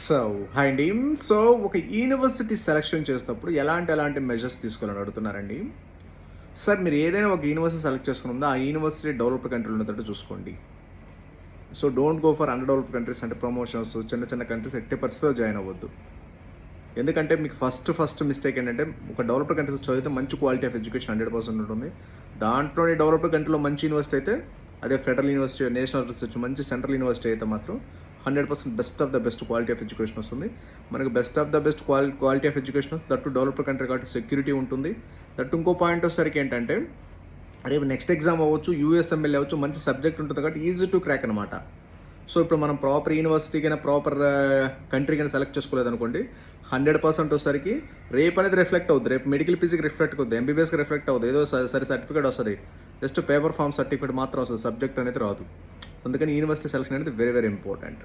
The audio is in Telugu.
సో హాయ్ అండి. సో ఒక యూనివర్సిటీ సెలెక్షన్ చేసేటప్పుడు ఎలాంటి మెజర్స్ తీసుకోవాలని అడుగుతున్నారండి. సార్ మీరు ఏదైనా ఒక యూనివర్సిటీ సెలెక్ట్ చేసుకున్న ఆ యూనివర్సిటీ డెవలప్డ్ కంట్రీలో ఉన్నట్టు చూసుకోండి. So don't go for under developed countries అంటే ప్రమోషన్స్ చిన్న కంట్రీస్ ఎట్టి పరిస్థితిలో జాయిన్ అవ్వద్దు. ఎందుకంటే మీకు ఫస్ట్ మిస్టేక్ ఏంటంటే ఒక డెవలప్డ్ కంట్రీస్ చదివితే మంచి క్వాలిటీ ఆఫ్ ఎడ్యుకేషన్ 100% ఉంటుంది. దాంట్లోని డెవలప్డ్ కంట్రీలో మంచి యూనివర్సిటీ అయితే అదే ఫెడరల్ యూనివర్సిటీ, నేషనల్ రీసెర్చ్ మంచి సెంట్రల్ యూనివర్సిటీ అయితే మాత్రం 100% best of the best quality of education వస్తుంది. మనకు best of the best quality of education that developed country కాబట్టి సెక్యూరిటీ ఉంటుంది. దట్టు ఇంకో పాయింట్ వచ్చేసరికి ఏంటంటే రేపు నెక్స్ట్ ఎగ్జామ్ అవ్వచ్చు, యూఎస్ఎంఎల్ అవ్వచ్చు, మంచి సబ్జెక్ట్ ఉంటుంది కాబట్టి ఈజీ టు క్రాక్ అనమాట. సో ఇప్పుడు మనం ప్రాపర్ యూనివర్సిటీకైనా ప్రాపర్ కంట్రీకైనా సెలెక్ట్ చేసుకోలేదనుకోండి 100% వచ్చేసరికి రేపు అనేది రిఫ్లెక్ట్ అవుతుంది. రేపు మెడికల్ ఫీజుకి రిఫ్లెక్ట్ అవుతుంది, ఎంబీబీఎస్కి రిఫ్లెక్ట్ అవుతుంది, ఏదో సరే సర్టిఫికేట్ వస్తుంది, జస్ట్ పేపర్ ఫామ్ సర్టిఫికేట్ మాత్రం వస్తుంది, సబ్జెక్ట్ అనేది రాదు. అందుకని యూనివర్సిటీ సెలెక్షన్ అనేది వెరీ ఇంపార్టెంట్.